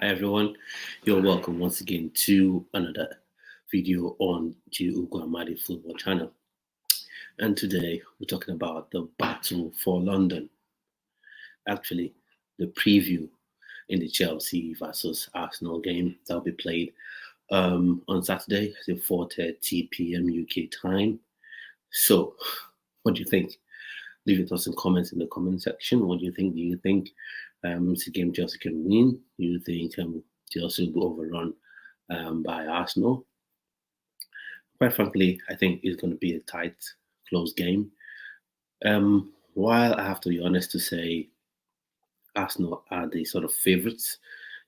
Hi everyone, you're welcome once again to another video on the Uguamadi Football Channel. And today we're talking about the battle for London. Actually, the preview in the Chelsea versus Arsenal game that will be played on Saturday at 4:30 p.m. UK time. So, what do you think? Leave your thoughts and comments in the comment section. What do you think? Do you think it's a game Chelsea can win? Do you think Chelsea will be overrun by Arsenal? Quite frankly, I think it's going to be a tight, close game. While I have to be honest to say Arsenal are the sort of favourites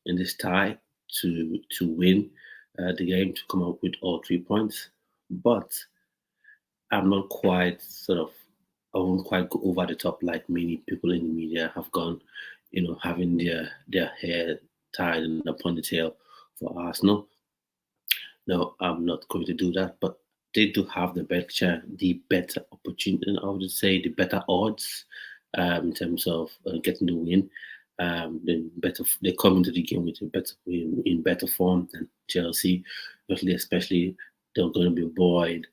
in this tie to win the game, to come up with all 3 points, but I'm not quite I won't quite go over the top like many people in the media have gone, having their hair tied in a ponytail for Arsenal. No, I'm not going to do that, but they do have the better opportunity, I would say the better odds in terms of getting the win. They come into the game with a better in better form than Chelsea, especially they're going to be buoyed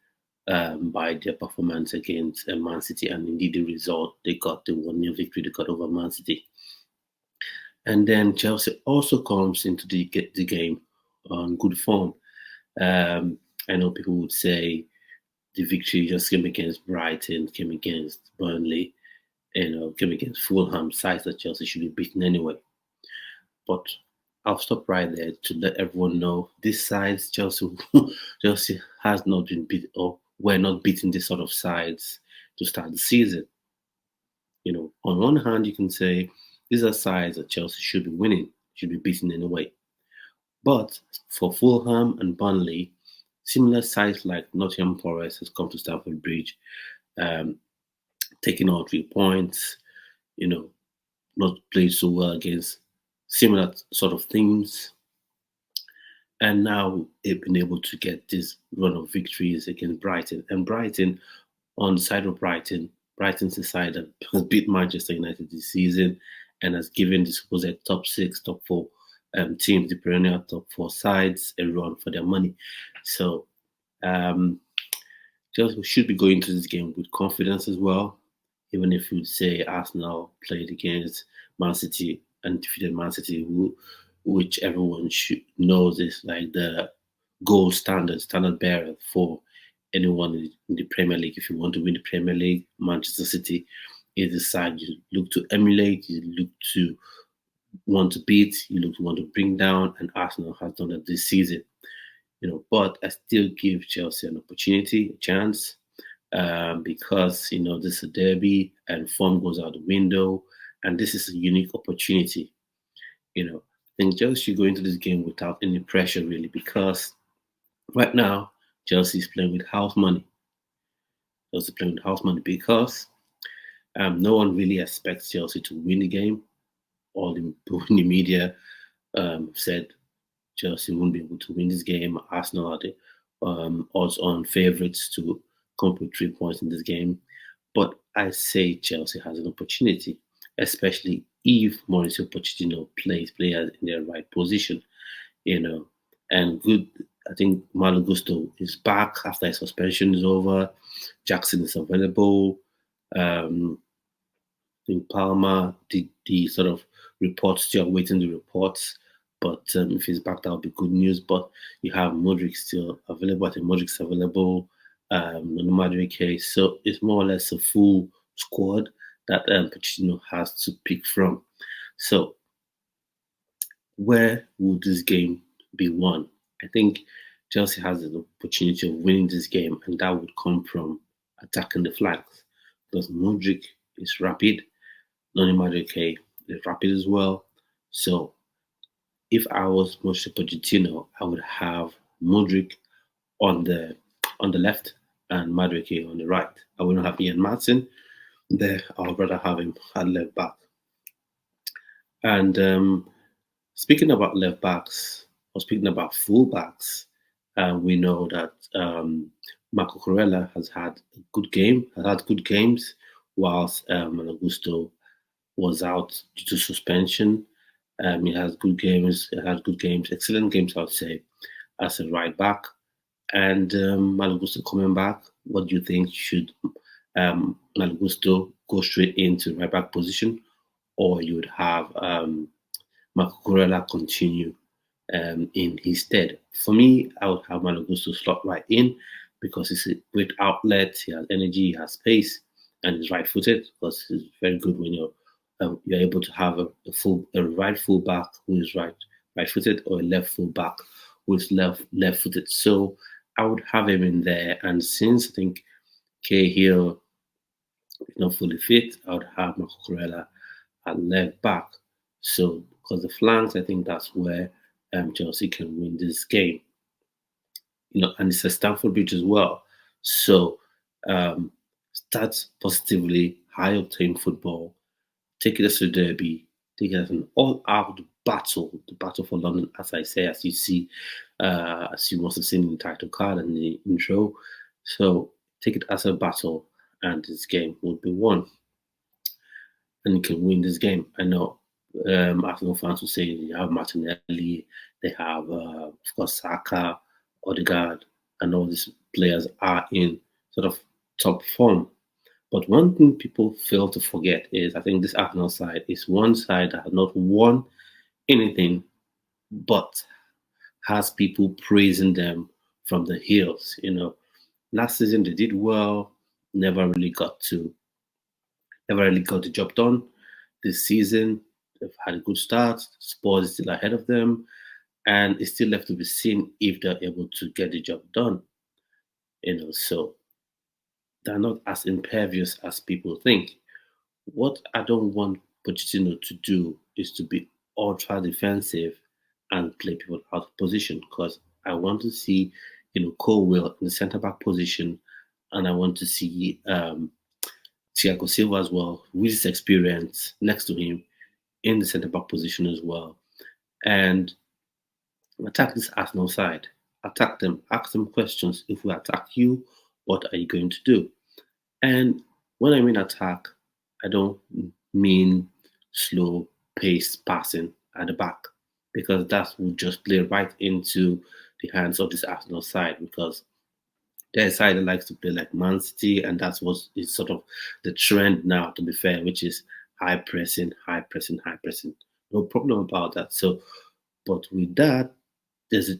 by their performance against Man City, and indeed the result they got, the 1-0 victory they got over Man City. And then Chelsea also comes into the game on good form. I know people would say the victory just came against Brighton, came against Burnley, came against Fulham, sides that Chelsea should be beaten anyway. But I'll stop right there to let everyone know this sides Chelsea has not been beat, or we're not beating this sort of sides to start the season. On one hand, you can say these are sides that Chelsea should be winning, should be beaten anyway. But for Fulham and Burnley, similar sides like Nottingham Forest has come to Stamford Bridge, um, taking all 3 points, you know, not played so well against similar sort of teams. And now they've been able to get this run of victories against Brighton. And Brighton, on the side of Brighton's the side that has beat Manchester United this season and has given the supposed top six, top four teams, the perennial top four sides, a run for their money. So Chelsea should be going to this game with confidence as well, even if you'd say Arsenal played against Man City and defeated Man City, which everyone should knows is like the gold standard bearer for anyone in the Premier League. If you want to win the Premier League, Manchester City is the side you look to emulate, you look to want to beat, you look to want to bring down, and Arsenal has done that this season. But I still give Chelsea an opportunity, a chance, because this is a derby and form goes out the window, and this is a unique opportunity. I think Chelsea should go into this game without any pressure really, because right now Chelsea is playing with house money. Chelsea playing with house money because no one really expects Chelsea to win the game. All the people in the media said Chelsea won't be able to win this game. Arsenal are the odds-on favourites to come with 3 points in this game. But I say Chelsea has an opportunity, especially if Mauricio Pochettino plays players in their right position. And good. I think Malo Gusto is back after his suspension is over. Jackson is available. I think Palmer, the sort of reports, still waiting the reports. But if he's back, that would be good news. But you have Modric still available. I think Modric's available. Madueke. So it's more or less a full squad that Pochettino has to pick from. So where would this game be won? I think Chelsea has the opportunity of winning this game, and that would come from attacking the flanks because Modric is rapid. Noni Madueke is rapid as well. So if I was Mauricio Pochettino, I would have Modric on the left and Madueke on the right. I wouldn't have Ian Martin there. I would rather have him at left back. And speaking about left backs, or speaking about full backs, we know that Marco Corella has had a good game, has had good games, whilst Augusto was out due to suspension. He has good games. He has good games, excellent games, I would say, as a right back. And Malo Gusto coming back. What do you think? Should Malo Gusto go straight into right back position, or you would have Marco Corella continue in his stead? For me, I would have Malo Gusto slot right in because he's a great outlet. He has energy, he has pace, and he's right-footed because he's very good when you're able to have a right full back who is right-footed or a left full back who is left-footed. So I would have him in there. And since I think Cahill is not fully fit, I would have Marco Corella at left back. So because the flanks, I think that's where Chelsea can win this game. And it's a Stamford Bridge as well. So um, start positively, high octane football. Take it as a derby. Take it as an all-out battle, the battle for London, as I say, as you see, as you must have seen in the title card and the intro. So take it as a battle, and this game will be won, and you can win this game. I know Arsenal fans will say you have Martinelli, they have, of course, Saka, Odegaard, and all these players are in sort of top form. But one thing people fail to forget is I think this Arsenal side is one side that has not won anything but has people praising them from the hills. Last season they did well, never really got to never really got the job done. This season they've had a good start. Spurs is still ahead of them, and it's still left to be seen if they're able to get the job done. So they're not as impervious as people think. What I don't want Pochettino to do is to be ultra defensive and play people out of position because I want to see, Colwill in the centre back position, and I want to see Thiago Silva as well, with his experience next to him in the centre back position as well, and attack this Arsenal side. Attack them, ask them questions. If we attack you, what are you going to do? And when I mean attack, I don't mean slow paced passing at the back because that will just play right into the hands of this Arsenal side because they're a side that likes to play like Man City, and that's what is sort of the trend now, to be fair, which is high pressing, high pressing, high pressing. No problem about that. So, but with that, there's a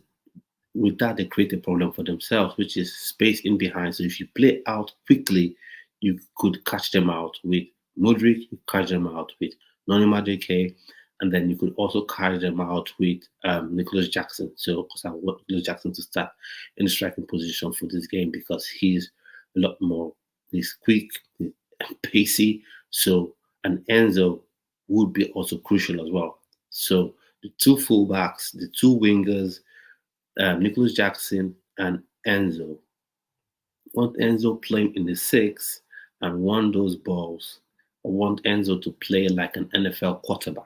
with that they create a problem for themselves, which is space in behind. So if you play out quickly, you could catch them out with Modric, you catch them out with Noni Madueke, and then you could also catch them out with Nicholas Jackson. So because I want Nicholas Jackson to start in the striking position for this game because he's a lot more he's quick, he's pacey. So and Enzo would be also crucial as well. So the two fullbacks, the two wingers, Nicholas Jackson and Enzo. Want Enzo playing in the six and want those balls. I want Enzo to play like an NFL quarterback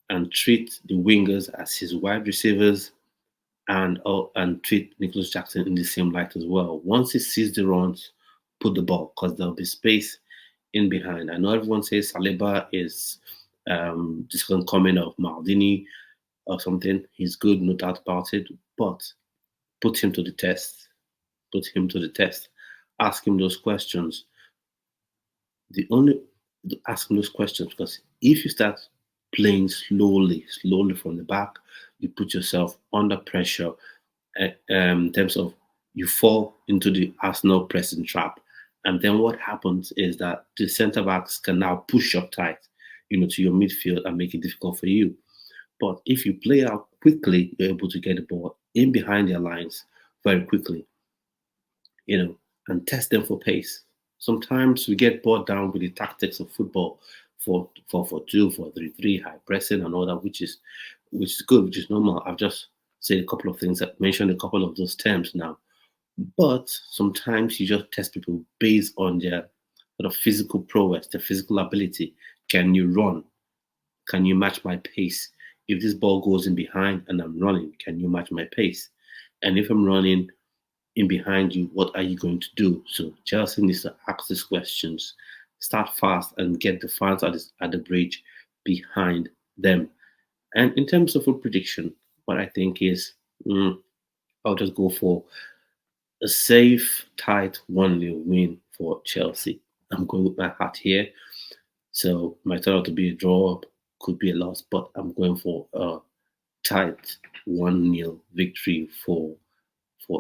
and treat the wingers as his wide receivers and treat Nicholas Jackson in the same light as well. Once he sees the runs, put the ball because there'll be space in behind. I know everyone says Saliba is the second coming of Maldini or something. He's good, no doubt about it, but put him to the test. Put him to the test. Ask him those questions. The only Ask him those questions because if you start playing slowly from the back, you put yourself under pressure in terms of you fall into the Arsenal pressing trap. And then what happens is that the centre backs can now push up tight, to your midfield and make it difficult for you. But if you play out quickly, you're able to get the ball in behind their lines very quickly, and test them for pace. Sometimes we get bogged down with the tactics of football, 4-4-2, 4-3-3, high pressing, and all that, which is good, which is normal. I've just said a couple of things, I've mentioned a couple of those terms now. But sometimes you just test people based on their sort of physical prowess, their physical ability. Can you run? Can you match my pace? If this ball goes in behind and I'm running, can you match my pace? And if I'm running in behind you, what are you going to do? So Chelsea needs to ask these questions, start fast, and get the fans at the bridge behind them. And in terms of a prediction, what I think is I'll just go for a safe, tight 1-0 win for Chelsea. I'm going with my heart here. So might turn out to be a draw, could be a loss, but I'm going for a tight 1-0 victory for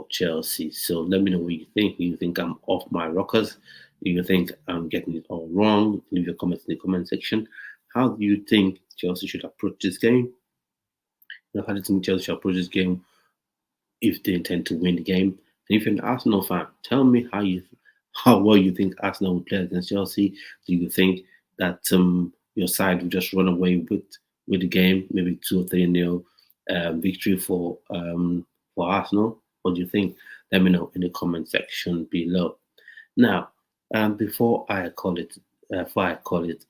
Chelsea. So let me know what you think. Do you think I'm off my rockers? Do you think I'm getting it all wrong? Leave your comments in the comment section. How do you think Chelsea should approach this game? How do you think Chelsea should approach this game if they intend to win the game? And if you're an Arsenal fan, tell me how well you think Arsenal will play against Chelsea. Do you think that your side will just run away with the game, maybe 2 or 3-0 victory for Arsenal? What do you think? Let me know in the comment section below. Now, before I call it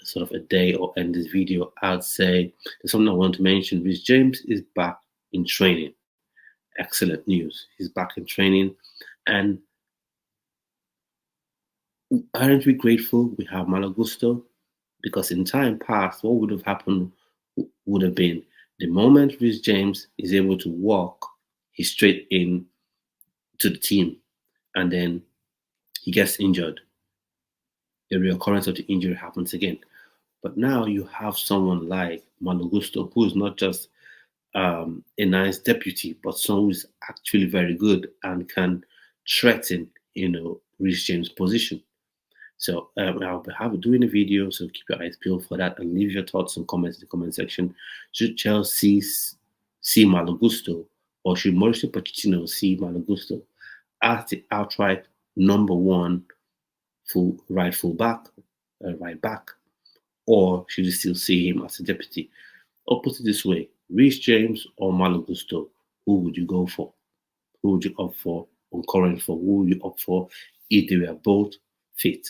sort of a day or end this video, I'd say there's something I want to mention. Reece James is back in training. Excellent news. He's back in training, and aren't we grateful we have Malo Gusto? Because in time past, what would have happened would have been the moment Reece James is able to walk, he's straight in to the team, and then he gets injured. The reoccurrence of the injury happens again. But now you have someone like Malo Gusto, who is not just a nice deputy, but someone who's actually very good and can threaten, Reece James' position. So I'll be doing a video, so keep your eyes peeled for that and leave your thoughts and comments in the comment section. Should Chelsea see Malo Gusto, or should Mauricio Pochettino see Malo Gusto as the outright number one right back, or should you still see him as a deputy? Or put it this way, Reece James or Malo Gusto, who would you go for? Who would you opt for on current form? Who would you opt for if they were both fit?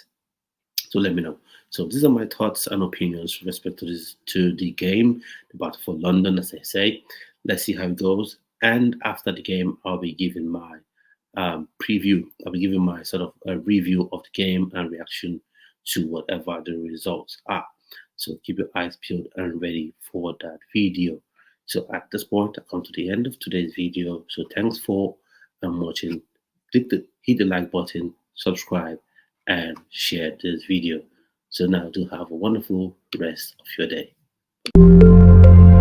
So let me know. So these are my thoughts and opinions with respect to the game, the Battle for London, as I say. Let's see how it goes. And after the game, I'll be giving my preview. I'll be giving my sort of a review of the game and reaction to whatever the results are. So keep your eyes peeled and ready for that video. So at this point, I come to the end of today's video. So thanks for watching. Hit the like button, subscribe, and share this video. So now do have a wonderful rest of your day.